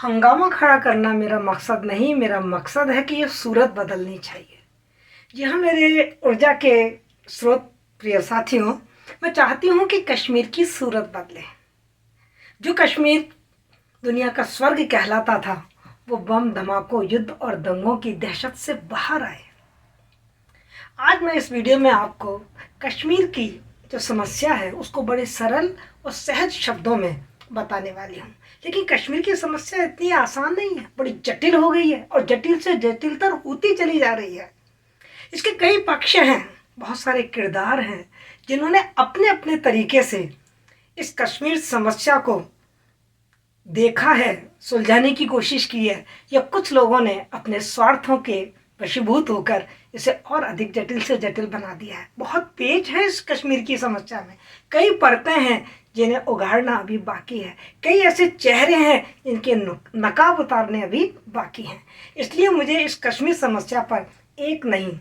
हंगामा खड़ा करना मेरा मकसद नहीं, मेरा मकसद है कि ये सूरत बदलनी चाहिए। जी हाँ, मेरे ऊर्जा के स्रोत प्रिय साथियों, मैं चाहती हूँ कि कश्मीर की सूरत बदले। जो कश्मीर दुनिया का स्वर्ग कहलाता था, वो बम धमाकों, युद्ध और दंगों की दहशत से बाहर आए। आज मैं इस वीडियो में आपको कश्मीर की जो समस्या है उसको बड़े सरल और सहज शब्दों में बताने वाली हूँ। लेकिन कश्मीर की समस्या इतनी आसान नहीं है, बड़ी जटिल हो गई है और जटिल से जटिलतर होती चली जा रही है। इसके कई पक्ष हैं, बहुत सारे किरदार हैं जिन्होंने अपने अपने तरीके से इस कश्मीर समस्या को देखा है, सुलझाने की कोशिश की है, या कुछ लोगों ने अपने स्वार्थों के वशीभूत होकर इसे और अधिक जटिल से जटिल बना दिया है। बहुत पेच है इस कश्मीर की समस्या में, कई परतें हैं जिन्हें उगाड़ना अभी बाकी है, कई ऐसे चेहरे हैं जिनके नकाब उतारने अभी बाकी हैं। इसलिए मुझे इस कश्मीर समस्या पर एक नहीं,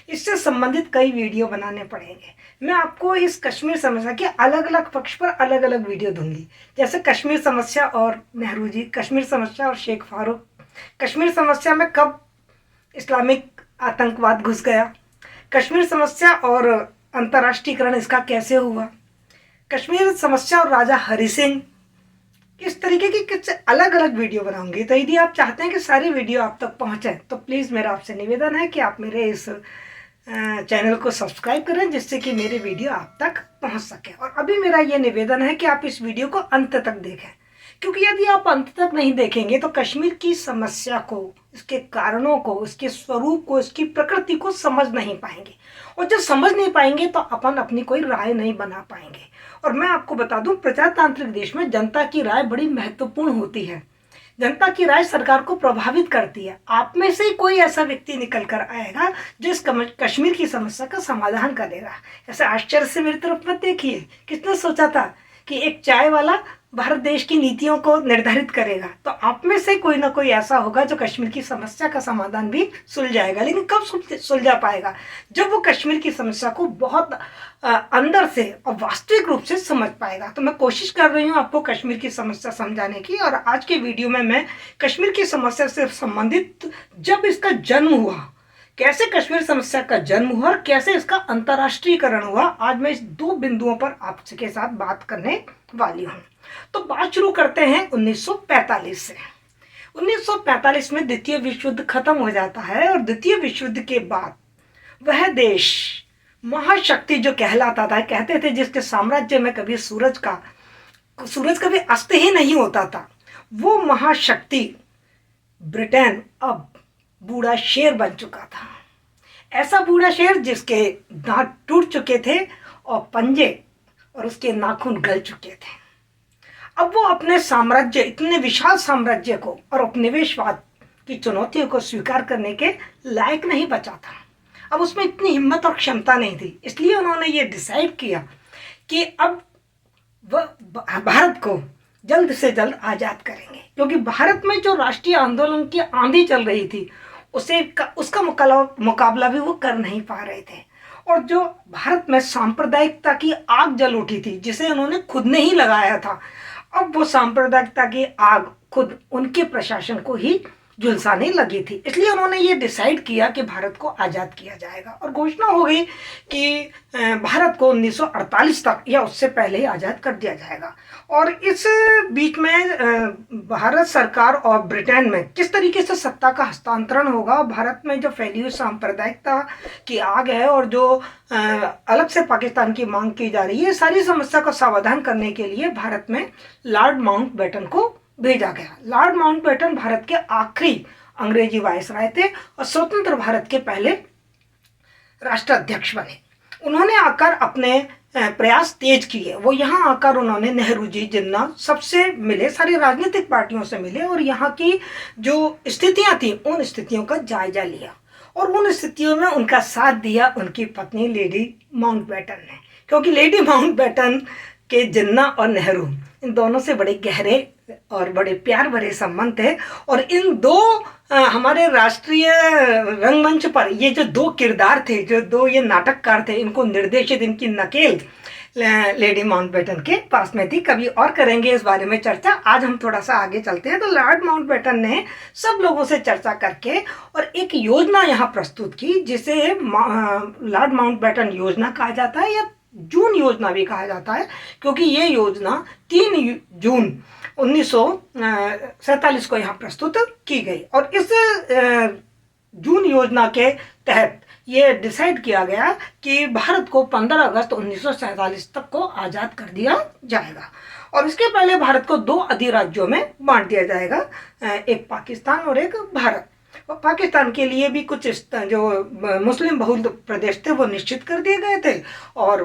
इससे संबंधित कई वीडियो बनाने पड़ेंगे। मैं आपको इस कश्मीर समस्या के अलग अलग पक्ष पर अलग अलग वीडियो दूंगी, जैसे कश्मीर समस्या और नेहरू जी, कश्मीर समस्या और शेख फारूक, कश्मीर समस्या में कब इस्लामिक आतंकवाद घुस गया, कश्मीर समस्या और अंतर्राष्ट्रीयकरण इसका कैसे हुआ, कश्मीर समस्या और राजा हरि सिंह, इस तरीके की कुछ अलग अलग वीडियो बनाऊंगी। तो यदि आप चाहते हैं कि सारी वीडियो आप तक पहुंचे तो प्लीज़ मेरा आपसे निवेदन है कि आप मेरे इस चैनल को सब्सक्राइब करें, जिससे कि मेरे वीडियो आप तक पहुंच सके। और अभी मेरा ये निवेदन है कि आप इस वीडियो को अंत तक देखें, क्योंकि यदि आप अंत तक नहीं देखेंगे तो कश्मीर की समस्या को, इसके कारणों को, इसके स्वरूप को, इसकी प्रकृति को समझ नहीं पाएंगे। और जब समझ नहीं पाएंगे तो अपन अपनी कोई राय नहीं बना पाएंगे। और मैं आपको बता दूं, प्रजातांत्रिक देश में जनता की राय बड़ी महत्वपूर्ण होती है। जनता की राय सरकार को प्रभावित करती है। आप में से ही कोई ऐसा व्यक्ति निकल कर आएगा जो इस कश्मीर की समस्या का समाधान करेगा। ऐसे आश्चर्य से मेरी तरफ मत देखिए। किसने सोचा था कि एक चाय वाला भारत देश की नीतियों को निर्धारित करेगा? तो आप में से कोई ना कोई ऐसा होगा जो कश्मीर की समस्या का समाधान भी सुलझाएगा। लेकिन कब सुलझा पाएगा? जब वो कश्मीर की समस्या को बहुत अंदर से और वास्तविक रूप से समझ पाएगा। तो मैं कोशिश कर रही हूँ आपको कश्मीर की समस्या समझाने की। और आज के वीडियो में मैं कश्मीर की समस्या से संबंधित जब इसका जन्म हुआ, कैसे कश्मीर समस्या का जन्म हुआ और कैसे इसका अंतर्राष्ट्रीयकरण हुआ, आज मैं इस दो बिंदुओं पर आपके साथ बात करने वाली हूँ। तो बात शुरू करते हैं 1945 से। 1945 में द्वितीय विश्व युद्ध खत्म हो जाता है और द्वितीय विश्व युद्ध के बाद वह देश महाशक्ति जो कहलाता था, कहते थे जिसके साम्राज्य में कभी सूरज कभी अस्त ही नहीं होता था, वो महाशक्ति ब्रिटेन अब बूढ़ा शेर बन चुका था। ऐसा बूढ़ा शेर जिसके दांत टूट चुके थे और पंजे और उसके नाखून गल चुके थे। अब वो अपने साम्राज्य, इतने विशाल साम्राज्य को और उपनिवेशवाद की चुनौतियों को स्वीकार करने के लायक नहीं बचा था। अब उसमें इतनी हिम्मत और क्षमता नहीं थी। इसलिए उन्होंने ये डिसाइड किया कि अब वह भारत को जल्द से जल्द आज़ाद करेंगे, क्योंकि भारत में जो राष्ट्रीय आंदोलन की आंधी चल रही थी उसका मुकाबला भी वो कर नहीं पा रहे थे। और जो भारत में सांप्रदायिकता की आग जल उठी थी, जिसे उन्होंने खुद ने ही लगाया था, अब वो सांप्रदायिकता की आग खुद उनके प्रशासन को ही झुलसाने लगी थी। इसलिए उन्होंने ये डिसाइड किया कि भारत को आज़ाद किया जाएगा और घोषणा हो गई कि भारत को 1948 तक या उससे पहले ही आज़ाद कर दिया जाएगा। और इस बीच में भारत सरकार और ब्रिटेन में किस तरीके से सत्ता का हस्तांतरण होगा, भारत में जो फैली हुई सांप्रदायिकता की आग है और जो अलग से पाकिस्तान की मांग की जा रही है, सारी समस्या का समाधान करने के लिए भारत में लॉर्ड माउंटबेटन को भेजा गया। लॉर्ड माउंटबेटन भारत के आखिरी अंग्रेजी वायसराय थे और स्वतंत्र भारत के पहले राष्ट्राध्यक्ष बने। उन्होंने आकर अपने प्रयास तेज किए। वो यहाँ आकर उन्होंने नेहरू जी, जिन्ना सबसे मिले, सारी राजनीतिक पार्टियों से मिले और यहाँ की जो स्थितियाँ थी उन स्थितियों का जायजा लिया। और उन स्थितियों में उनका साथ दिया उनकी पत्नी लेडी माउंटबेटन ने, क्योंकि लेडी माउंटबेटन के जिन्ना और नेहरू, इन दोनों से बड़े गहरे और बड़े प्यार भरे संबंध थे। और इन दो हमारे राष्ट्रीय रंगमंच पर ये जो दो किरदार थे, जो दो ये नाटककार थे, इनको निर्देशित, इनकी नकेल लेडी माउंटबेटन के पास में थी। कभी और करेंगे इस बारे में चर्चा। आज हम थोड़ा सा आगे चलते हैं। तो लॉर्ड माउंटबेटन ने सब लोगों से चर्चा करके और एक योजना यहाँ प्रस्तुत की, जिसे लॉर्ड माउंटबेटन योजना कहा जाता है या जून योजना भी कहा जाता है, क्योंकि ये योजना 3 जून 1947 को यहाँ प्रस्तुत की गई। और इस जून योजना के तहत ये डिसाइड किया गया कि भारत को 15 अगस्त 1947 तक को आज़ाद कर दिया जाएगा और इसके पहले भारत को 2 अधिराज्यों में बांट दिया जाएगा, एक पाकिस्तान और एक भारत। और पाकिस्तान के लिए भी कुछ जो मुस्लिम बहुल प्रदेश थे वो निश्चित कर दिए गए थे और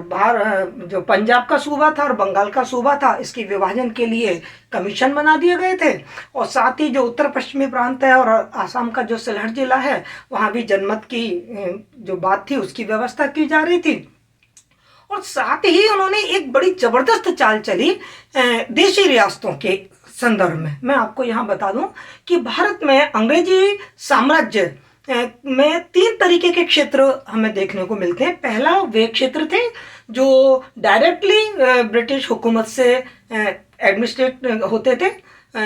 जो पंजाब का सूबा था और बंगाल का सूबा था, इसके विभाजन के लिए कमीशन बना दिए गए थे। और साथ ही जो उत्तर पश्चिमी प्रांत है और आसाम का जो सिलहट जिला है, वहाँ भी जनमत की जो बात थी उसकी व्यवस्था की जा रही थी। और साथ ही उन्होंने एक बड़ी जबरदस्त चाल चली देशी रियासतों के संदर्भ में। मैं आपको यहाँ बता दूं कि भारत में अंग्रेजी साम्राज्य में 3 तरीके के क्षेत्र हमें देखने को मिलते हैं। पहला वे क्षेत्र थे जो डायरेक्टली ब्रिटिश हुकूमत से एडमिनिस्ट्रेट होते थे,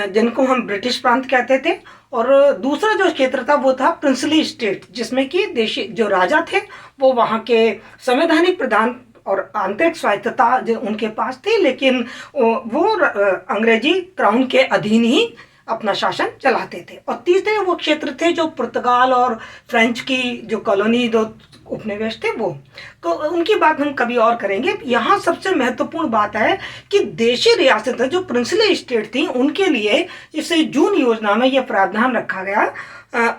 जिनको हम ब्रिटिश प्रांत कहते थे। और दूसरा जो क्षेत्र था वो था प्रिंसली स्टेट, जिसमें कि देशी जो राजा थे वो वहाँ के संवैधानिक प्रधान और आंतरिक स्वायत्तता जो उनके पास थी, लेकिन वो अंग्रेजी क्राउन के अधीन ही अपना शासन चलाते थे। और तीसरे वो क्षेत्र थे जो पुर्तगाल और फ्रेंच की जो कॉलोनी जो उपनिवेश थे वो, तो उनकी बात हम कभी और करेंगे। यहाँ सबसे महत्वपूर्ण बात है कि देशी रियासतें जो प्रिंसली स्टेट थी उनके लिए इस जून योजना में यह प्रावधान रखा गया,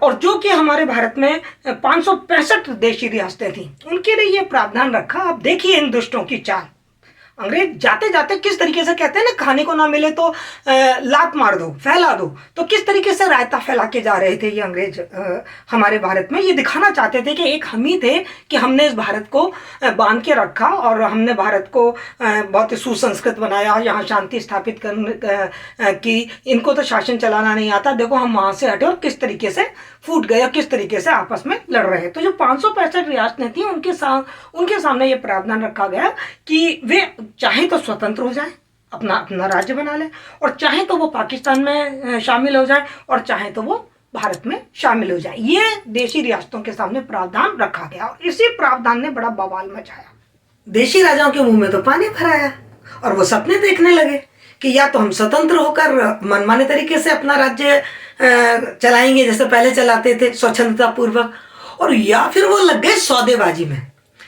और जो कि हमारे भारत में 565 देशी रियासतें थी उनके लिए ये प्रावधान रखा। अब देखिए इन दुष्टों की चाल। अंग्रेज जाते जाते किस तरीके से कहते हैं ना, खाने को ना मिले तो लात मार दो, फैला दो, तो किस तरीके से रायता फैला के जा रहे थे ये अंग्रेज हमारे भारत में। ये दिखाना चाहते थे कि एक हम ही थे कि हमने इस भारत को बांध के रखा और हमने भारत को बहुत ही सुसंस्कृत बनाया, यहाँ शांति स्थापित करने की, इनको तो शासन चलाना नहीं आता, देखो हम वहाँ से हटे और किस तरीके से फूट गए, किस तरीके से आपस में लड़ रहे। तो जो 565 रियासतें थी उनके सामने ये प्रावधान रखा गया कि वे चाहे तो स्वतंत्र हो जाए, अपना अपना राज्य बना ले, और चाहे तो वो पाकिस्तान में शामिल हो जाए, और चाहे तो वो भारत में शामिल हो जाए। ये देशी रियासतों के सामने प्रावधान रखा गया और इसी प्रावधान ने बड़ा बवाल मचाया। देशी राजाओं के मुंह में तो पानी भराया और वो सपने देखने लगे कि या तो हम स्वतंत्र होकर मनमाने तरीके से अपना राज्य चलाएंगे जैसे पहले चलाते थे स्वच्छंदता पूर्वक, और या फिर वो लग गए सौदेबाजी में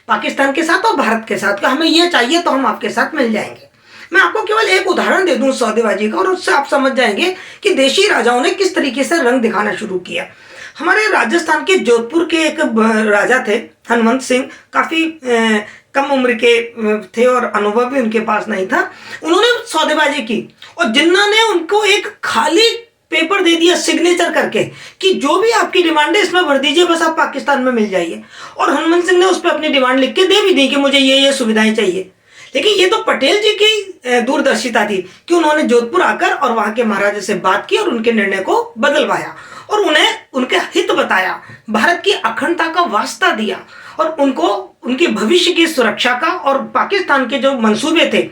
पाकिस्तान के साथ और भारत के साथ कि हमें ये चाहिए तो हम आपके साथ मिल जाएंगे। मैं आपको केवल एक उदाहरण दे दूं सौदेबाजी का और उससे आप समझ जाएंगे कि देशी राजाओं ने किस तरीके से रंग दिखाना शुरू किया। हमारे राजस्थान के जोधपुर के एक राजा थे हनुमंत सिंह, काफ़ी कम उम्र के थे और अनुभव भी उनके पास नहीं था। उन्होंने सौदेबाजी की और जिन्ना ने उनको एक खाली पेपर दे दिया सिग्नेचर करके कि जो भी आपकी डिमांड है इसमें भर दीजिए, बस आप पाकिस्तान में मिल जाइए। और हनुमंत सिंह ने उस पर अपनी डिमांड लिख के दे भी दी कि मुझे ये सुविधाएं चाहिए। लेकिन ये तो पटेल जी की दूरदर्शिता थी कि उन्होंने जोधपुर आकर और वहाँ के महाराजा से बात की और उनके निर्णय को बदलवाया और उन्हें उनके हित बताया, भारत की अखंडता का वास्ता दिया और उनको उनके भविष्य की सुरक्षा का और पाकिस्तान के जो मंसूबे थे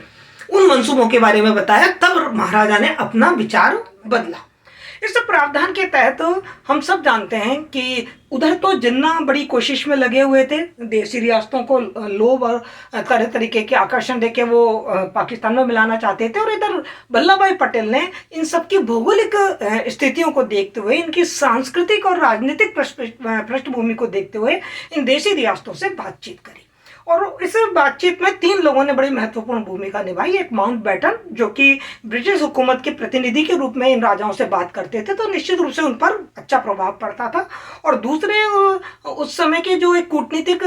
उन मंसूबों के बारे में बताया। तब महाराजा ने अपना विचार बदला। इस प्रावधान के तहत हम सब जानते हैं कि उधर तो जिन्ना बड़ी कोशिश में लगे हुए थे देशी रियासतों को लोभ और तरह तरीके के आकर्षण देके वो पाकिस्तान में मिलाना चाहते थे, और इधर वल्लभ भाई पटेल ने इन सब की भौगोलिक स्थितियों को देखते हुए, इनकी सांस्कृतिक और राजनीतिक पृष्ठभूमि को देखते हुए इन देशी रियासतों से बातचीत करी। और इस बातचीत में 3 लोगों ने बड़ी महत्वपूर्ण भूमिका निभाई। एक माउंटबेटन जो कि ब्रिटिश हुकूमत के प्रतिनिधि के रूप में इन राजाओं से बात करते थे, तो निश्चित रूप से उन पर अच्छा प्रभाव पड़ता था। और दूसरे उस समय के जो एक कूटनीतिक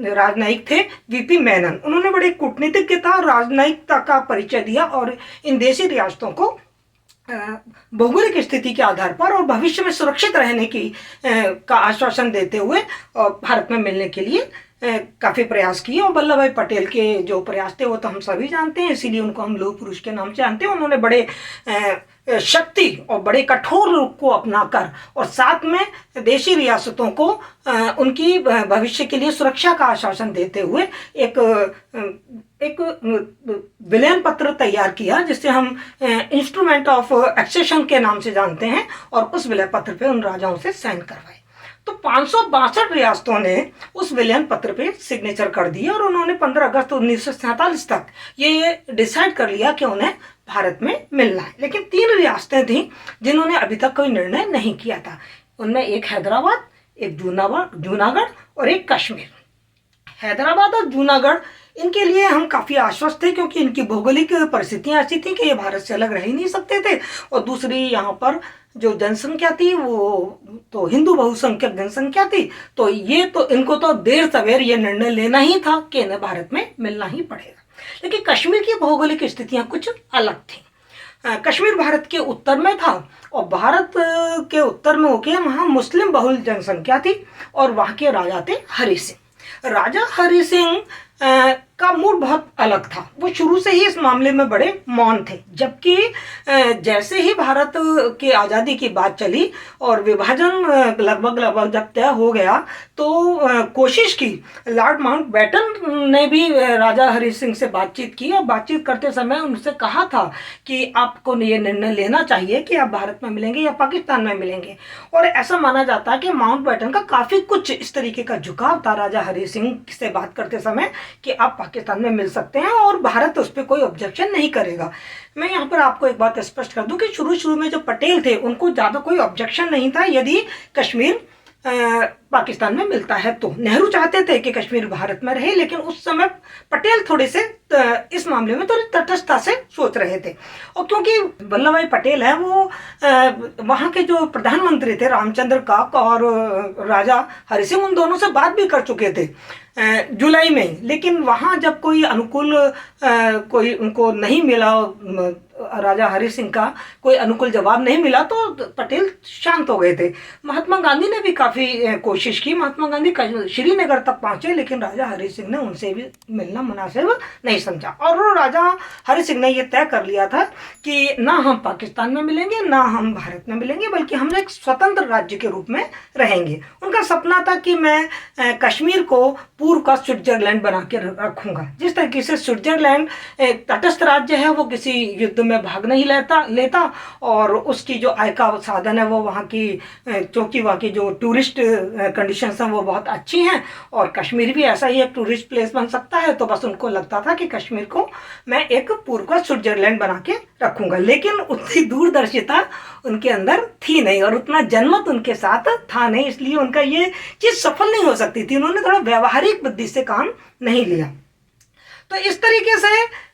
राजनयिक थे वीपी मेनन, उन्होंने बड़े कूटनीतिज्ञता और राजनयिकता का परिचय दिया और इन देशी रियासतों को भौगोलिक स्थिति के आधार पर और भविष्य में सुरक्षित रहने की का आश्वासन देते हुए भारत में मिलने के लिए काफ़ी प्रयास किए, और वल्लभ भाई पटेल के जो प्रयास थे वो तो हम सभी जानते हैं, इसीलिए उनको हम लौह पुरुष के नाम से जानते हैं। उन्होंने बड़े शक्ति और बड़े कठोर रूप को अपनाकर और साथ में देशी रियासतों को उनकी भविष्य के लिए सुरक्षा का आश्वासन देते हुए एक विलयन पत्र तैयार किया, जिसे हम इंस्ट्रूमेंट ऑफ एक्सेशन के नाम से जानते हैं, और उस विलय पत्र पे उन राजाओं से साइन करवाए। तो 562 रियासतों ने उस विलयन पत्र पे सिग्नेचर कर दिए, और उन्होंने 15 अगस्त 1947 तक ये डिसाइड कर लिया कि उन्हें भारत में मिलना है। लेकिन 3 रियासतें थीं जिन्होंने अभी तक कोई निर्णय नहीं किया था। उनमें एक हैदराबाद, एक जूनागढ़ और एक कश्मीर। हैदराबाद और जूनागढ़, इनके लिए हम काफ़ी आश्वस्त थे, क्योंकि इनकी भौगोलिक परिस्थितियाँ ऐसी थी कि ये भारत से अलग रह ही नहीं सकते थे, और दूसरी यहाँ पर जो जनसंख्या थी वो तो हिंदू बहुसंख्यक जनसंख्या थी। तो ये तो इनको तो देर सवेर ये निर्णय लेना ही था कि इन्हें भारत में मिलना ही पड़ेगा। लेकिन कश्मीर की भौगोलिक स्थितियाँ कुछ अलग थी। कश्मीर भारत के उत्तर में था, और भारत के उत्तर में होके वहाँ मुस्लिम बहुल जनसंख्या थी, और वहाँ के राजा थे हरि सिंह। राजा हरि सिंह का मूड बहुत अलग था। वो शुरू से ही इस मामले में बड़े मौन थे, जबकि जैसे ही भारत की आज़ादी की बात चली और विभाजन लगभग जब तय हो गया, तो कोशिश की। लॉर्ड माउंटबेटन ने भी राजा हरि सिंह से बातचीत की, और बातचीत करते समय उनसे कहा था कि आपको ये निर्णय लेना चाहिए कि आप भारत में मिलेंगे या पाकिस्तान में मिलेंगे। और ऐसा माना जाता है कि माउंटबेटन का काफ़ी कुछ इस तरीके का झुकाव था राजा हरि सिंह से बात करते समय कि आप पाकिस्तान में मिल सकते हैं और भारत उस पर कोई ऑब्जेक्शन नहीं करेगा। मैं यहाँ पर आपको एक बात स्पष्ट कर दूं कि शुरू में जो पटेल थे उनको ज़्यादा कोई ऑब्जेक्शन नहीं था यदि कश्मीर पाकिस्तान में मिलता है। तो नेहरू चाहते थे कि कश्मीर भारत में रहे, लेकिन उस समय पटेल थोड़े से इस मामले में थोड़ी तटस्थता से सोच रहे थे। और क्योंकि वल्लभ भाई पटेल है वो वहाँ के जो प्रधानमंत्री थे रामचंद्र काक और राजा हरि सिंह, उन दोनों से बात भी कर चुके थे जुलाई में ही। लेकिन वहाँ जब कोई अनुकूल कोई उनको नहीं मिला, राजा हरि सिंह का कोई अनुकूल जवाब नहीं मिला, तो पटेल शांत हो गए थे। महात्मा गांधी ने भी काफ़ी कोशिश की। महात्मा गांधी श्रीनगर तक पहुँचे, लेकिन राजा हरि सिंह ने उनसे भी मिलना मुनासिब नहीं समझा। और राजा हरि सिंह ने यह तय कर लिया था कि ना हम पाकिस्तान में मिलेंगे ना हम भारत में मिलेंगे, बल्कि हम एक स्वतंत्र राज्य के रूप में रहेंगे। उनका सपना था कि मैं कश्मीर को पूर्व का स्विट्जरलैंड बना के रखूँगा। जिस तरीके से स्विट्जरलैंड एक तटस्थ राज्य है, वो किसी युद्ध में भाग नहीं लेता और उसकी जो आय का साधन है वो वहाँ की, क्योंकि वहाँ की जो टूरिस्ट कंडीशंस हैं वो बहुत अच्छी हैं, और कश्मीर भी ऐसा ही एक टूरिस्ट प्लेस बन सकता है। तो बस उनको लगता था कि कश्मीर को मैं एक पूर्व का स्विट्जरलैंड बना के रखूँगा। लेकिन उतनी दूरदर्शिता उनके अंदर थी नहीं, और उतना जनमत उनके साथ था नहीं, इसलिए उनका ये चीज़ सफल नहीं हो सकती थी। उन्होंने थोड़ा व्यवहारिक बुद्धि से काम नहीं लिया। तो इस तरीके से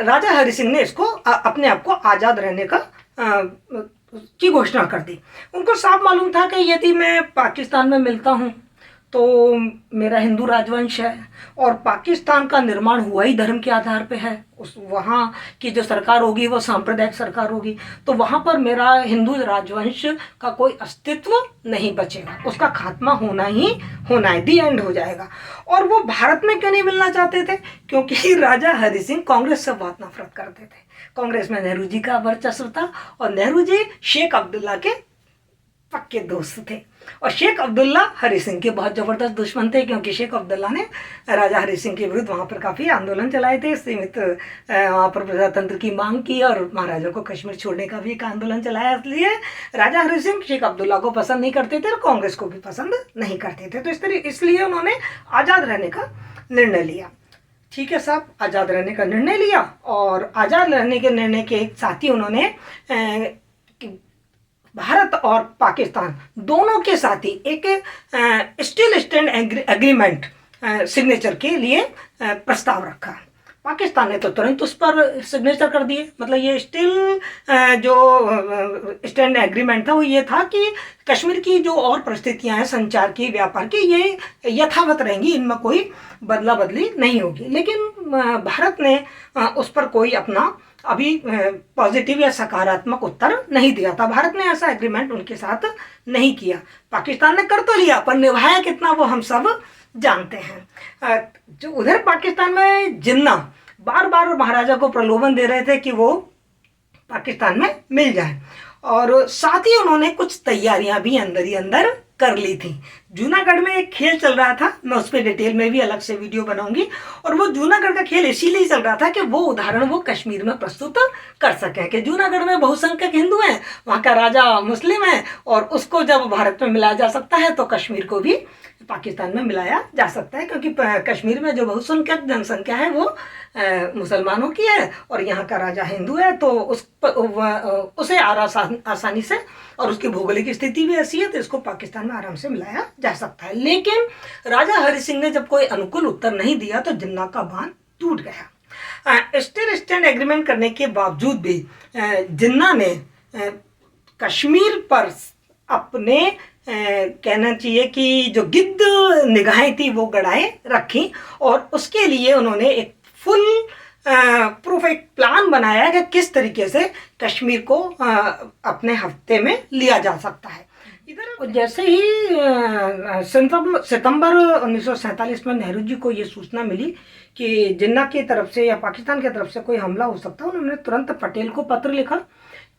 राजा हरि सिंह ने इसको अपने आप को आज़ाद रहने का की घोषणा कर दी। उनको साफ मालूम था कि यदि मैं पाकिस्तान में मिलता हूँ तो मेरा हिंदू राजवंश है, और पाकिस्तान का निर्माण हुआ ही धर्म के आधार पे है। उस वहाँ की जो सरकार होगी वो सांप्रदायिक सरकार होगी, तो वहाँ पर मेरा हिंदू राजवंश का कोई अस्तित्व नहीं बचेगा, उसका खात्मा होना ही होना है, दी एंड हो जाएगा। और वो भारत में क्यों नहीं मिलना चाहते थे? क्योंकि राजा हरि सिंह कांग्रेस से बहुत नफरत करते थे। कांग्रेस में नेहरू जी का वर्चस्व था, और नेहरू जी शेख अब्दुल्ला के पक्के दोस्त थे, और शेख अब्दुल्ला हरि सिंह के बहुत ज़बरदस्त दुश्मन थे, क्योंकि शेख अब्दुल्ला ने राजा हरि सिंह के विरुद्ध वहाँ पर काफ़ी आंदोलन चलाए थे, सीमित वहाँ पर प्रजातंत्र की मांग की, और महाराजा को कश्मीर छोड़ने का भी एक आंदोलन चलाया। इसलिए राजा हरि सिंह शेख अब्दुल्ला को पसंद नहीं करते थे और कांग्रेस को भी पसंद नहीं करते थे। तो इसलिए उन्होंने आज़ाद रहने का निर्णय लिया। ठीक है साहब, आज़ाद रहने का निर्णय लिया, और आज़ाद रहने के निर्णय के साथ ही उन्होंने भारत और पाकिस्तान दोनों के साथ ही एक स्टिल स्टैंड एग्रीमेंट सिग्नेचर के लिए प्रस्ताव रखा। पाकिस्तान ने तो तुरंत उस पर सिग्नेचर कर दिए। मतलब ये स्टिल जो स्टैंड एग्रीमेंट था वो ये था कि कश्मीर की जो और परिस्थितियां हैं संचार की, व्यापार की, ये यथावत रहेंगी, इनमें कोई बदला बदली नहीं होगी। लेकिन भारत ने उस पर कोई अपना अभी पॉजिटिव या सकारात्मक उत्तर नहीं दिया था। भारत ने ऐसा एग्रीमेंट उनके साथ नहीं किया। पाकिस्तान ने कर तो लिया, पर निभाया कितना वो हम सब जानते हैं। जो उधर पाकिस्तान में जिन्ना बार बार महाराजा को प्रलोभन दे रहे थे कि वो पाकिस्तान में मिल जाए, और साथ ही उन्होंने कुछ तैयारियां भी अंदर ही अंदर कर ली थी। जूनागढ़ में एक खेल चल रहा था, मैं उस पर डिटेल में भी अलग से वीडियो बनाऊंगी। और वो जूनागढ़ का खेल इसीलिए चल रहा था कि वो उदाहरण वो कश्मीर में प्रस्तुत कर सकें कि जूनागढ़ में बहुसंख्यक हिंदू हैं, वहाँ का राजा मुस्लिम है, और उसको जब भारत में मिलाया जा सकता है तो कश्मीर को भी पाकिस्तान में मिलाया जा सकता है, क्योंकि कश्मीर में जो बहुसंख्यक जनसंख्या है वो मुसलमानों की है और यहाँ का राजा हिंदू है, तो उसे आसानी से, और उसकी भौगोलिक स्थिति भी ऐसी है तो इसको पाकिस्तान में आराम से मिलाया जा सकता है। लेकिन राजा हरि सिंह ने जब कोई अनुकूल उत्तर नहीं दिया तो जिन्ना का बांध टूट गया। स्टैंड एग्रीमेंट करने के बावजूद भी जिन्ना ने कश्मीर पर अपने कहना चाहिए कि जो गिद्ध निगाहें थी वो गड़ाए रखी, और उसके लिए उन्होंने एक फुल प्रूफ एक प्लान बनाया कि किस तरीके से कश्मीर को अपने हफ्ते में लिया जा सकता है। इधर जैसे ही सितंबर 1947 में नेहरू जी को ये सूचना मिली कि जिन्ना की तरफ से या पाकिस्तान की तरफ से कोई हमला हो सकता है, उन्होंने तुरंत पटेल को पत्र लिखा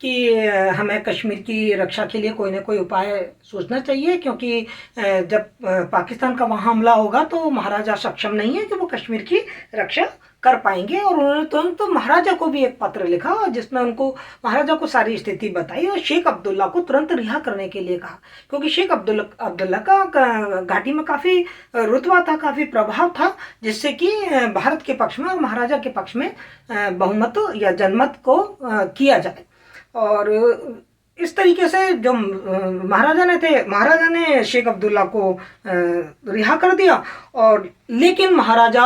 कि हमें कश्मीर की रक्षा के लिए कोई ना कोई उपाय सोचना चाहिए, क्योंकि जब पाकिस्तान का वहाँ हमला होगा तो महाराजा सक्षम नहीं है कि वो कश्मीर की रक्षा कर पाएंगे। और उन्होंने तुरंत तो महाराजा को भी एक पत्र लिखा और जिसमें उनको महाराजा को सारी स्थिति बताई और शेख अब्दुल्ला को तुरंत रिहा करने के लिए कहा, क्योंकि शेख अब्दुल्ला का घाटी में काफ़ी रुतबा था, काफ़ी प्रभाव था, जिससे कि भारत के पक्ष में और महाराजा के पक्ष में बहुमत या जनमत को किया जाए। और इस तरीके से जो महाराजा ने शेख अब्दुल्ला को रिहा कर दिया। और लेकिन महाराजा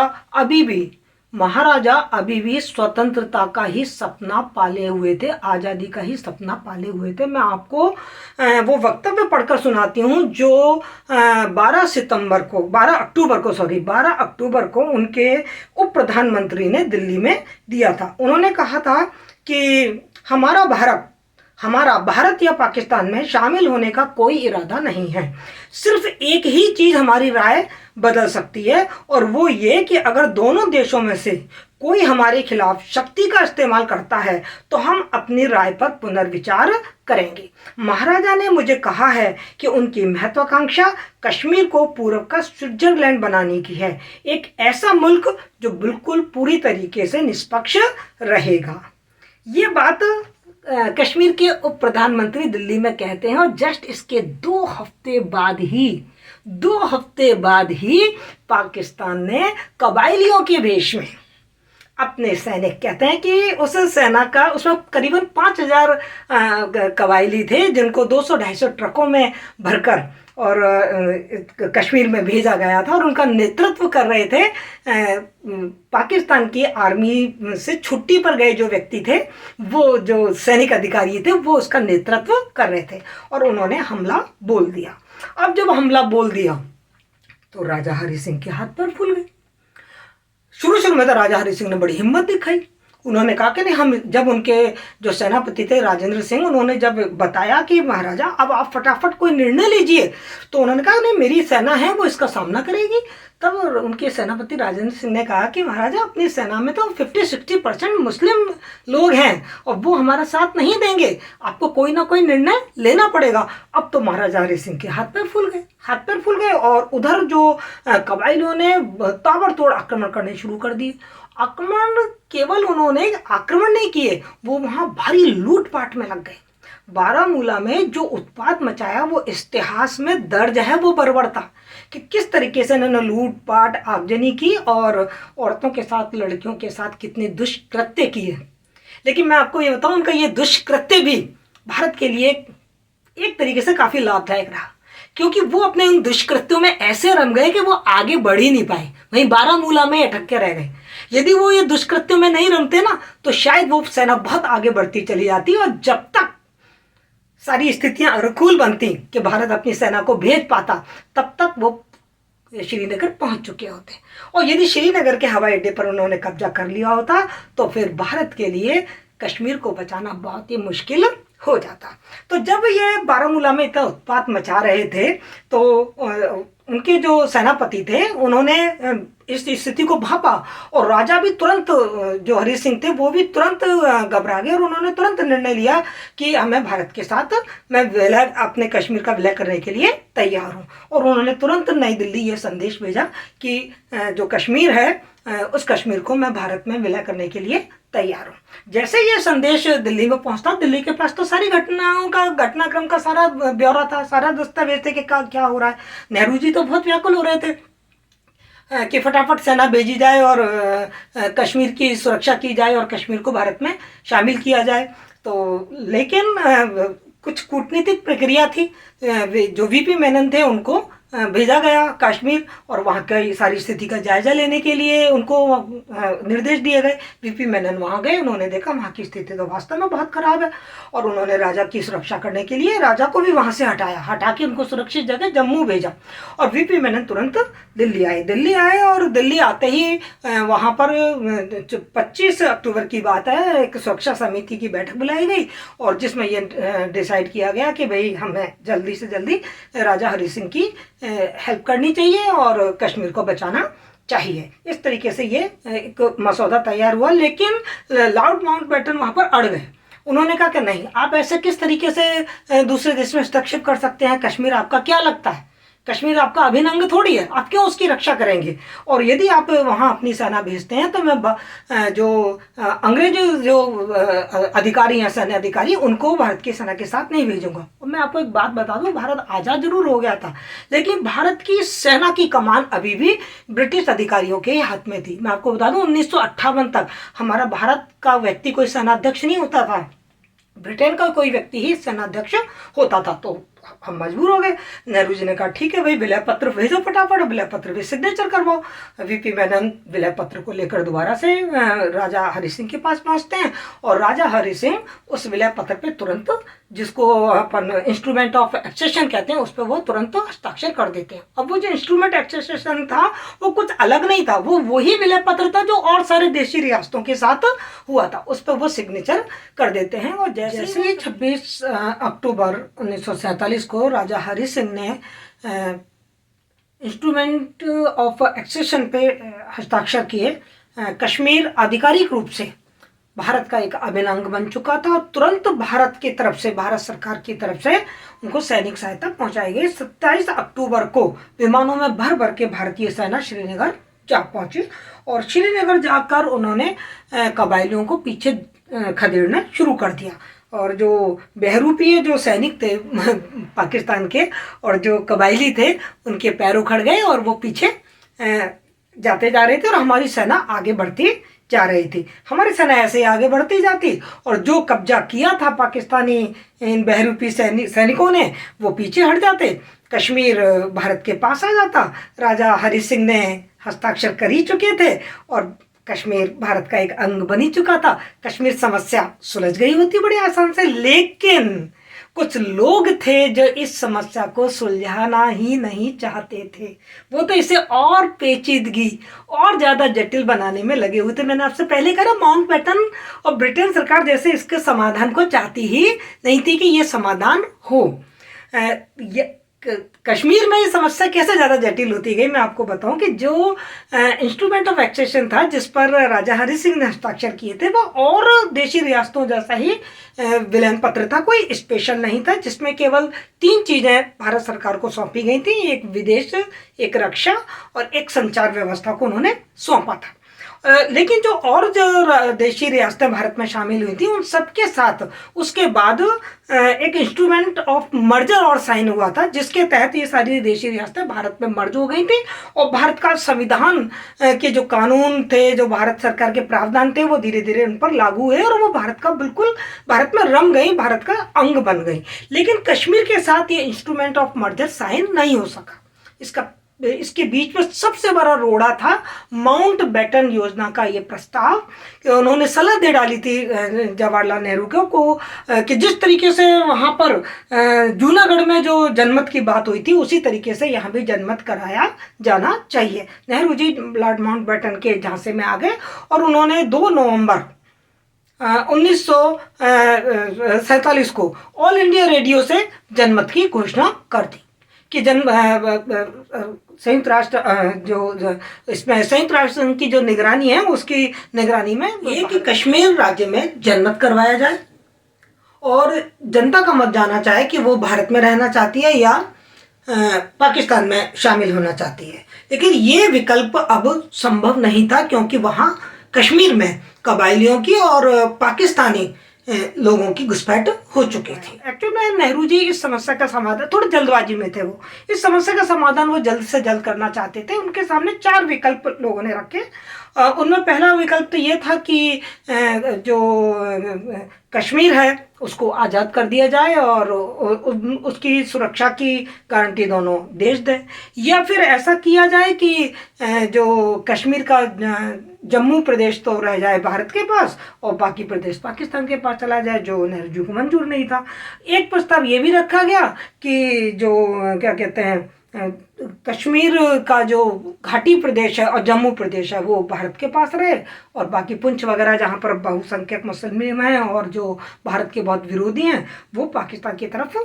अभी भी स्वतंत्रता का ही सपना पाले हुए थे, आज़ादी का ही सपना पाले हुए थे। मैं आपको वो वक्तव्य पढ़कर सुनाती हूँ जो 12 अक्टूबर को उनके उप प्रधानमंत्री ने दिल्ली में दिया था। उन्होंने कहा था कि हमारा भारत या पाकिस्तान में शामिल होने का कोई इरादा नहीं है। सिर्फ एक ही चीज़ हमारी राय बदल सकती है, और वो ये कि अगर दोनों देशों में से कोई हमारे खिलाफ शक्ति का इस्तेमाल करता है तो हम अपनी राय पर पुनर्विचार करेंगे। महाराजा ने मुझे कहा है कि उनकी महत्वाकांक्षा कश्मीर को पूर्व का स्विट्जरलैंड बनाने की है, एक ऐसा मुल्क जो बिल्कुल पूरी तरीके से निष्पक्ष रहेगा। ये बात कश्मीर के उप प्रधानमंत्री दिल्ली में कहते हैं, और जस्ट इसके 2 हफ्ते बाद ही पाकिस्तान ने कबायलियों के भेष में अपने सैनिक, कहते हैं कि उस सेना का उसमें करीबन 5000 कबायली थे, जिनको 200-250 ट्रकों में भरकर और कश्मीर में भेजा गया था, और उनका नेतृत्व कर रहे थे पाकिस्तान की आर्मी से छुट्टी पर गए जो व्यक्ति थे, वो जो सैनिक अधिकारी थे वो उसका नेतृत्व कर रहे थे, और उन्होंने हमला बोल दिया। अब जब हमला बोल दिया तो राजा हरि सिंह के हाथ पर फूल गए। शुरू में तो राजा हरि सिंह ने बड़ी हिम्मत दिखाई। उन्होंने कहा कि नहीं, हम जब उनके जो सेनापति थे राजेंद्र सिंह, उन्होंने जब बताया कि महाराजा अब आप फटाफट कोई निर्णय लीजिए, तो उन्होंने कहा नहीं, मेरी सेना है वो इसका सामना करेगी। तब उनके सेनापति राजेंद्र सिंह ने कहा कि महाराजा अपनी सेना में तो 50-60% मुस्लिम लोग हैं और वो हमारा साथ नहीं देंगे, आपको कोई ना कोई निर्णय लेना पड़ेगा। अब तो महाराजा हरि सिंह के हाथ पैर फूल गए और उधर जो कबायलियों ने ताबड़तोड़ आक्रमण करने शुरू कर दिए। आक्रमण केवल उन्होंने आक्रमण नहीं किए, वो वहाँ भारी लूटपाट में लग गए। बारामूला में जो उत्पात मचाया वो इतिहास में दर्ज है, वो बर्बरता कि किस तरीके से इन्होंने लूटपाट आगजनी की और औरतों के साथ, लड़कियों के साथ कितने दुष्कृत्य किए। लेकिन मैं आपको ये बताऊं, उनका ये दुष्कृत्य भी भारत के लिए एक तरीके से काफ़ी लाभदायक रहा, क्योंकि वो अपने उन दुष्कृत्यों में ऐसे रम गए कि वो आगे बढ़ ही नहीं पाए, वहीं बारामूला में अटक के रह गए। यदि वो ये दुष्कृत्यों में नहीं रमते ना तो शायद वो सेना बहुत आगे बढ़ती चली जाती, और जब तक सारी स्थितियां अनुकूल बनती कि भारत अपनी सेना को भेज पाता, तब तक वो श्रीनगर पहुंच चुके होते। और यदि श्रीनगर के हवाई अड्डे पर उन्होंने कब्जा कर लिया होता तो फिर भारत के लिए कश्मीर को बचाना बहुत ही मुश्किल हो जाता। तो जब ये बारामूला में इतना उत्पात मचा रहे थे तो उनके जो सेनापति थे उन्होंने इस स्थिति को भापा और राजा भी तुरंत, जो हरि सिंह थे वो भी तुरंत घबरा गए और उन्होंने तुरंत निर्णय लिया कि हमें भारत के साथ, मैं विलय, अपने कश्मीर का विलय करने के लिए तैयार हूँ। और उन्होंने तुरंत नई दिल्ली ये संदेश भेजा कि जो कश्मीर है उस कश्मीर को मैं भारत में विलय करने के लिए तैयार हूँ। जैसे ये संदेश दिल्ली में पहुंचता, दिल्ली के पास तो सारी घटनाक्रम का सारा ब्यौरा था, सारा दस्तावेज थे कि क्या हो रहा है। नेहरू जी तो बहुत व्याकुल हो रहे थे कि फटाफट सेना भेजी जाए और कश्मीर की सुरक्षा की जाए और कश्मीर को भारत में शामिल किया जाए। तो लेकिन कुछ कूटनीतिक प्रक्रिया थी, जो वीपी मेनन थे उनको भेजा गया कश्मीर और वहाँ की सारी स्थिति का जायजा लेने के लिए उनको निर्देश दिए गए। वीपी मेनन वहाँ गए, उन्होंने देखा वहाँ की स्थिति तो वास्तव में बहुत खराब है और उन्होंने राजा की सुरक्षा करने के लिए राजा को भी वहाँ से हटा के उनको सुरक्षित जगह जम्मू भेजा। और वीपी मेनन तुरंत दिल्ली आए और दिल्ली आते ही वहाँ पर 25 अक्टूबर की बात है, एक सुरक्षा समिति की बैठक बुलाई गई और जिसमें ये डिसाइड किया गया कि भाई हमें जल्दी से जल्दी राजा हरि सिंह की हेल्प करनी चाहिए और कश्मीर को बचाना चाहिए। इस तरीके से ये एक मसौदा तैयार हुआ। लेकिन लॉर्ड माउंटबेटन वहाँ पर अड़ गए। उन्होंने कहा कि नहीं, आप ऐसे किस तरीके से दूसरे देश में हस्तक्षेप कर सकते हैं? कश्मीर आपका क्या लगता है? कश्मीर आपका अभिन्न अंग थोड़ी है, आप क्यों उसकी रक्षा करेंगे? और यदि आप वहाँ अपनी सेना भेजते हैं तो मैं जो अंग्रेज जो अधिकारी हैं, सैन्य अधिकारी, उनको भारत की सेना के साथ नहीं भेजूंगा। और मैं आपको एक बात बता दूं, भारत आज़ाद जरूर हो गया था लेकिन भारत की सेना की कमान अभी भी ब्रिटिश अधिकारियों के हाथ में थी। मैं आपको बता दूं 1958 तक हमारा भारत का व्यक्ति कोई सेनाध्यक्ष नहीं होता था, ब्रिटेन का कोई व्यक्ति ही सेनाध्यक्ष होता था। तो हम मजबूर हो गए। नेहरू जी ने कहा ठीक है भाई, विलय पत्र भेजो फटाफट, विलय पत्र पे सिग्नेचर करवाओ। वीपी मेनन विलय पत्र को लेकर दोबारा से राजा हरि सिंह के पास पहुंचते हैं और राजा हरि सिंह उस विलय पत्र पे तुरंत, जिसको अपन इंस्ट्रूमेंट ऑफ एक्सेशन कहते हैं, उस पर वो तुरंत हस्ताक्षर कर देते हैं। अब वो जो इंस्ट्रूमेंट एक्सेशन था वो कुछ अलग नहीं था, वो वही विलय पत्र था जो और सारे देशी रियासतों के साथ हुआ था, उस पर वो सिग्नेचर कर देते हैं। और जैसे ही 26 अक्टूबर 1947 को राजा हरि सिंह ने इंस्ट्रूमेंट ऑफ एक्सेशन पे हस्ताक्षर किए, कश्मीर आधिकारिक रूप से भारत का एक अभिन्न अंग बन चुका था और तुरंत भारत की तरफ से, भारत सरकार की तरफ से उनको सैनिक सहायता पहुंचाई गई। 27 अक्टूबर को विमानों में भर भर के भारतीय सेना श्रीनगर जा पहुंची और श्रीनगर जाकर उन्होंने कबायलियों को पीछे खदेड़ना शुरू कर दिया। और जो बहरूपीय जो सैनिक थे पाकिस्तान के और जो कबायली थे, उनके पैर उखड़ गए और वो पीछे जाते जा रहे थे और हमारी सेना आगे बढ़ती जा रही थी। हमारी सेना ऐसे ही आगे बढ़ती जाती और जो कब्जा किया था पाकिस्तानी इन बहरूपी सैनिकों ने, वो पीछे हट जाते, कश्मीर भारत के पास आ जाता। राजा हरि सिंह ने हस्ताक्षर कर ही चुके थे और कश्मीर भारत का एक अंग बनी चुका था। कश्मीर समस्या सुलझ गई होती बड़े आसान से, लेकिन कुछ लोग थे जो इस समस्या को सुलझाना ही नहीं चाहते थे। वो तो इसे और पेचीदगी और ज़्यादा जटिल बनाने में लगे हुए थे। मैंने आपसे पहले कहा, माउंटबेटन और ब्रिटेन सरकार जैसे इसके समाधान को चाहती ही नहीं थी कि ये समाधान हो। कश्मीर में ये समस्या कैसे ज़्यादा जटिल होती गई, मैं आपको बताऊं कि जो इंस्ट्रूमेंट ऑफ एक्सेशन था जिस पर राजा हरि सिंह ने हस्ताक्षर किए थे, वो और देशी रियासतों जैसा ही विलयन पत्र था, कोई स्पेशल नहीं था, जिसमें केवल 3 चीज़ें भारत सरकार को सौंपी गई थी। एक विदेश, एक रक्षा और एक संचार व्यवस्था को उन्होंने सौंपा था। लेकिन जो देशी रियासतें भारत में शामिल हुई थी, उन सबके साथ उसके बाद एक इंस्ट्रूमेंट ऑफ मर्जर और साइन हुआ था, जिसके तहत ये सारी देशी रियासतें भारत में मर्ज हो गई थी और भारत का संविधान के जो कानून थे, जो भारत सरकार के प्रावधान थे, वो धीरे धीरे उन पर लागू हुए और वो भारत का बिल्कुल भारत में रम गई, भारत का अंग बन गई। लेकिन कश्मीर के साथ ये इंस्ट्रूमेंट ऑफ मर्जर साइन नहीं हो सका। इसके बीच में सबसे बड़ा रोड़ा था माउंटबेटन योजना का ये प्रस्ताव कि उन्होंने सलाह दे डाली थी जवाहरलाल नेहरू को कि जिस तरीके से वहाँ पर जूनागढ़ में जो जनमत की बात हुई थी, उसी तरीके से यहाँ भी जनमत कराया जाना चाहिए। नेहरू जी लॉर्ड माउंटबेटन के झांसे में आ गए और उन्होंने 2 नवंबर 1947 को ऑल इंडिया रेडियो से जनमत की घोषणा कर दी कि संयुक्त राष्ट्र इसमें संयुक्त राष्ट्र संघ की जो निगरानी है उसकी निगरानी में ये कि कश्मीर राज्य में जनमत करवाया जाए और जनता का मत जानना चाहे कि वो भारत में रहना चाहती है या पाकिस्तान में शामिल होना चाहती है। लेकिन ये विकल्प अब संभव नहीं था क्योंकि वहाँ कश्मीर में कबायलियों की और पाकिस्तानी लोगों की घुसपैठ हो चुकी थी। एक्चुअली में नेहरू जी इस समस्या का समाधान, थोड़ी जल्दबाजी में थे वो, इस समस्या का समाधान वो जल्द से जल्द करना चाहते थे। उनके सामने 4 विकल्प लोगों ने रखे। उनमें पहला विकल्प तो ये था कि जो कश्मीर है उसको आज़ाद कर दिया जाए और उसकी सुरक्षा की गारंटी दोनों देश दें, या फिर ऐसा किया जाए कि जो कश्मीर का जम्मू प्रदेश तो रह जाए भारत के पास और बाकी प्रदेश पाकिस्तान के पास चला जाए, जो नेहरू जी को मंजूर नहीं था। एक प्रस्ताव ये भी रखा गया कि जो क्या कहते हैं कश्मीर का जो घाटी प्रदेश है और जम्मू प्रदेश है वो भारत के पास रहे और बाकी पुंछ वगैरह जहाँ पर बहुसंख्यक मुस्लिम हैं और जो भारत के बहुत विरोधी हैं वो पाकिस्तान की तरफ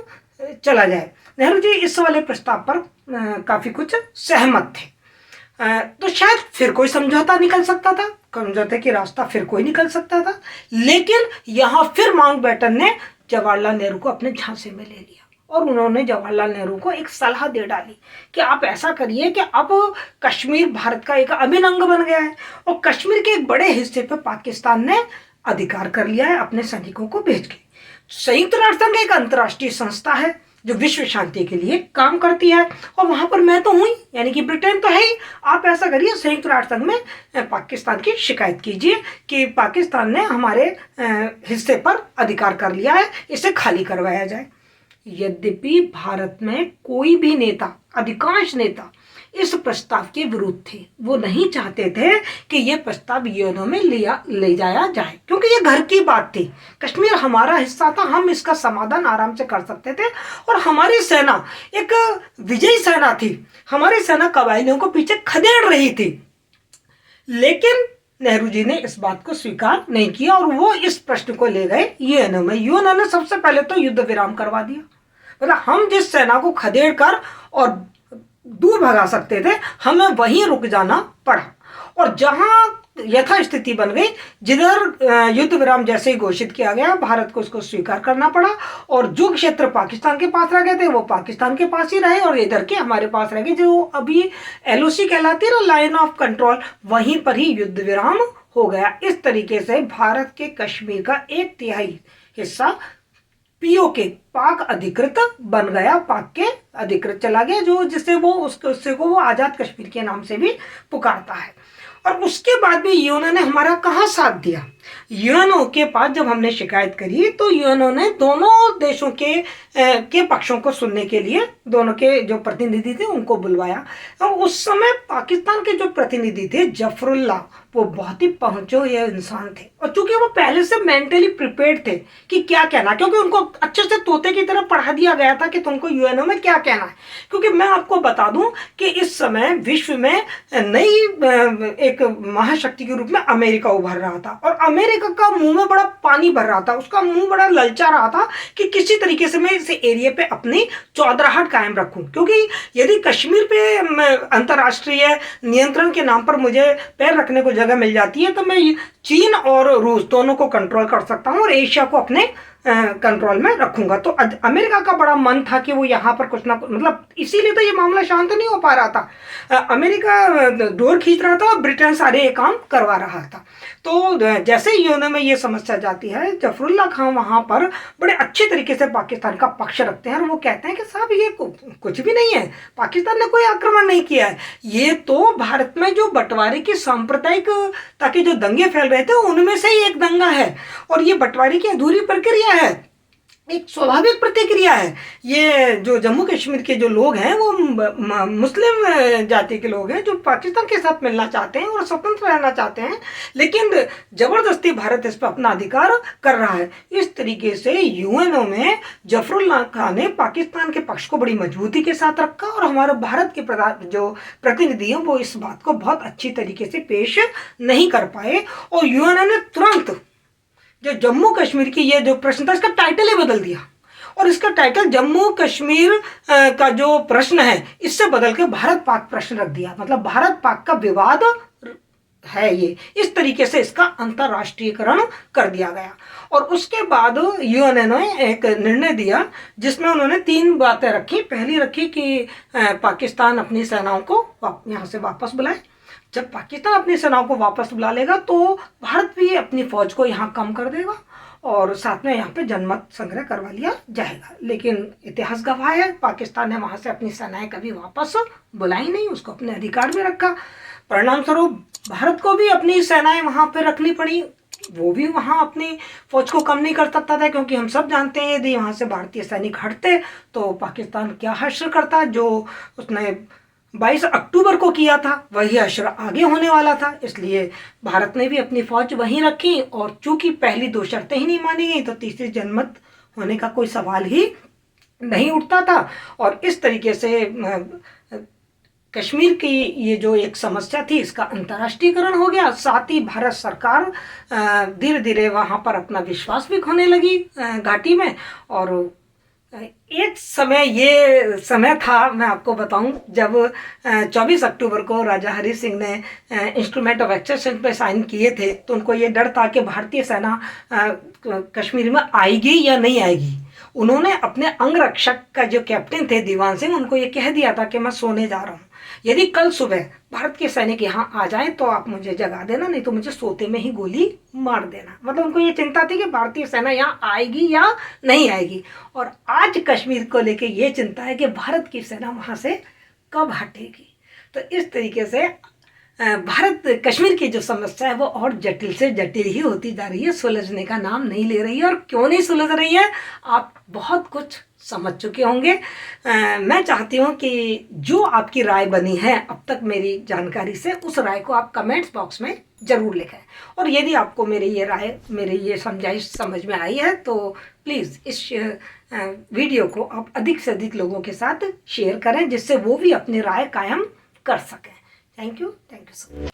चला जाए। नेहरू जी इस वाले प्रस्ताव पर काफ़ी कुछ सहमत थे। तो शायद फिर कोई समझौता निकल सकता था, समझौते की रास्ता फिर कोई निकल सकता था, लेकिन यहाँ फिर माउंटबेटन ने जवाहरलाल नेहरू को अपने झांसे में ले लिया और उन्होंने जवाहरलाल नेहरू को एक सलाह दे डाली कि आप ऐसा करिए कि अब कश्मीर भारत का एक अभिन्न अंग बन गया है और कश्मीर के एक बड़े हिस्से पर पाकिस्तान ने अधिकार कर लिया है अपने सैनिकों को भेज के। संयुक्त राष्ट्र संघ एक अंतर्राष्ट्रीय संस्था है जो विश्व शांति के लिए काम करती है और वहां पर मैं तो हूँ ही, यानी कि ब्रिटेन तो है ही। आप ऐसा करिए, संयुक्त राष्ट्र संघ में पाकिस्तान की शिकायत कीजिए कि पाकिस्तान ने हमारे हिस्से पर अधिकार कर लिया है, इसे खाली करवाया जाए। यद्यपि भारत में कोई भी नेता, अधिकांश नेता इस प्रस्ताव के विरुद्ध थे। वो नहीं चाहते थे कि ये प्रस्ताव यूएनओ में ले जाया जाए क्योंकि ये घर की बात थी। कश्मीर हमारा हिस्सा था, हम इसका समाधान आराम से कर सकते थे और हमारी सेना एक विजयी सेना थी। हमारी सेना कबायलियों को पीछे खदेड़ रही थी। लेकिन नेहरू जी ने इस बात को स्वीकार नहीं किया और वो इस प्रश्न को ले गए यूएनओ में। यूएनओ ने सबसे पहले तो युद्ध विराम करवा दिया। मतलब हम जिस सेना को खदेड़ कर और दूर भगा सकते थे, हमें वहीं रुक जाना पड़ा और जहां यथास्थिति बन गई, जिधर युद्ध विराम जैसे ही घोषित किया गया, भारत को उसको स्वीकार करना पड़ा और जो क्षेत्र पाकिस्तान के पास रह गए थे वो पाकिस्तान के पास ही रहे और इधर के हमारे पास रह गए। जो अभी एलओसी कहलाती है ना, लाइन ऑफ कंट्रोल, वहीं पर ही युद्ध विराम हो गया। इस तरीके से भारत के कश्मीर का 1/3 हिस्सा पीओके, पाक अधिकृत बन गया, पाक के अधिकृत चला गया, जो जिससे वो उससे को वो आज़ाद कश्मीर के नाम से भी पुकारता है। और उसके बाद भी यूएनओ ने हमारा कहाँ साथ दिया। यूएनओ के पास जब हमने शिकायत करी तो यूएनओ ने दोनों देशों के पक्षों को सुनने के लिए दोनों के जो प्रतिनिधि थे उनको बुलवाया। और उस समय पाकिस्तान के जो प्रतिनिधि थे जफरुल्लाह, वो बहुत ही पहुंचे हुए इंसान थे और चूंकि वो पहले से मेंटली प्रिपेयर्ड थे कि क्या कहना, क्योंकि उनको अच्छे से तोते की तरह पढ़ा दिया गया था कि तुमको यूएनओ में क्या कहना है। क्योंकि मैं आपको बता दूं कि इस समय विश्व में नई एक महाशक्ति के रूप में अमेरिका उभर रहा था और अमेरिका का मुंह में बड़ा पानी भर रहा था, उसका मुंह बड़ा ललचा रहा था कि किसी तरीके से मैं इस एरिया पे अपनी चौधराहट कायम रखूं। क्योंकि यदि कश्मीर पे अंतर्राष्ट्रीय नियंत्रण के नाम पर मुझे पैर रखने को जगह मिल जाती है तो मैं चीन और रूस दोनों को कंट्रोल कर सकता हूं और एशिया को अपने कंट्रोल में रखूंगा। तो अमेरिका का बड़ा मन था कि वो यहाँ पर कुछ ना, मतलब इसीलिए तो ये मामला शांत नहीं हो पा रहा था। अमेरिका डोर खींच रहा था और ब्रिटेन सारे ये काम करवा रहा था। तो जैसे ही यूएनओ में ये समस्या जाती है, जफरुल्लाह खान वहाँ पर बड़े अच्छे तरीके से पाकिस्तान का पक्ष रखते हैं और वो कहते हैं कि साहब ये कुछ भी नहीं है, पाकिस्तान ने कोई आक्रमण नहीं किया है, ये तो भारत में जो बंटवारे की सांप्रदायिक ताकि जो दंगे फैल रहे थे उनमें से ही एक दंगा है और ये बंटवारे की अधूरी प्रक्रिया है, एक स्वाभाविक प्रतिक्रिया है। ये जो जम्मू कश्मीर के जो लोग हैं वो मुस्लिम जाति के लोग हैं जो पाकिस्तान के साथ मिलना चाहते हैं और स्वतंत्र रहना चाहते हैं, लेकिन जबरदस्ती भारत इस पर अपना अधिकार कर रहा है। इस तरीके से यूएनओ में जफरुल्लाह खान ने पाकिस्तान के पक्ष को बड़ी मजबूती के साथ रखा और हमारे भारत के जो प्रतिनिधि हैं वो इस बात को बहुत अच्छी तरीके से पेश नहीं कर पाए और यूएनओ ने तुरंत जो जम्मू कश्मीर की ये जो प्रश्न था इसका टाइटल ही बदल दिया, और इसका टाइटल जम्मू कश्मीर का जो प्रश्न है इससे बदल के भारत पाक प्रश्न रख दिया। मतलब भारत पाक का विवाद है ये, इस तरीके से इसका अंतर्राष्ट्रीयकरण कर दिया गया। और उसके बाद यूएनओ ने एक निर्णय दिया जिसमें उन्होंने 3 बातें रखी। पहली रखी कि पाकिस्तान अपनी सेनाओं को यहाँ से वापस बुलाए। जब पाकिस्तान अपनी सेनाओं को वापस बुला लेगा तो भारत भी अपनी फौज को यहाँ कम कर देगा और साथ में यहाँ पे जनमत संग्रह करवा लिया जाएगा। लेकिन इतिहास गवाह है पाकिस्तान ने वहाँ से अपनी सेनाएं कभी वापस बुलाई नहीं, उसको अपने अधिकार में रखा। परिणाम स्वरूप भारत को भी अपनी सेनाएं वहाँ पे रखनी पड़ी, वो भी वहाँ अपनी फौज को कम नहीं कर सकता था, क्योंकि हम सब जानते हैं यदि वहाँ से भारतीय सैनिक हटते तो पाकिस्तान क्या हश्र करता। जो उसने 22 अक्टूबर को किया था वही हश्र आगे होने वाला था। इसलिए भारत ने भी अपनी फौज वहीं रखी, और चूंकि पहली 2 शर्तें ही नहीं मानी गई तो तीसरी जनमत होने का कोई सवाल ही नहीं उठता था। और इस तरीके से कश्मीर की ये जो एक समस्या थी इसका अंतर्राष्ट्रीयकरण हो गया। साथ ही भारत सरकार धीरे धीरे वहाँ पर अपना विश्वास भी खोने लगी घाटी में। और एक समय ये समय था, मैं आपको बताऊं, जब 24 अक्टूबर को राजा हरि सिंह ने इंस्ट्रूमेंट ऑफ एक्सेशन पे साइन किए थे तो उनको ये डर था कि भारतीय सेना कश्मीर में आएगी या नहीं आएगी। उन्होंने अपने अंगरक्षक का जो कैप्टन थे दीवान सिंह, उनको ये कह दिया था कि मैं सोने जा रहा हूँ, यदि कल सुबह भारत के सैनिक यहाँ आ जाए तो आप मुझे जगा देना, नहीं तो मुझे सोते में ही गोली मार देना। मतलब उनको ये चिंता थी कि भारतीय सेना यहाँ आएगी या नहीं आएगी। और आज कश्मीर को लेके ये चिंता है कि भारत की सेना वहाँ से कब हटेगी। तो इस तरीके से भारत कश्मीर की जो समस्या है वो और जटिल से जटिल ही होती जा रही है, सुलझने का नाम नहीं ले रही है। और क्यों नहीं सुलझ रही है आप बहुत कुछ समझ चुके होंगे। मैं चाहती हूँ कि जो आपकी राय बनी है अब तक मेरी जानकारी से, उस राय को आप कमेंट्स बॉक्स में ज़रूर लिखें। और यदि आपको मेरी ये राय, मेरी ये समझाइश समझ में आई है तो प्लीज़ इस वीडियो को आप अधिक से अधिक लोगों के साथ शेयर करें, जिससे वो भी अपनी राय कायम कर सकें। Thank you so much.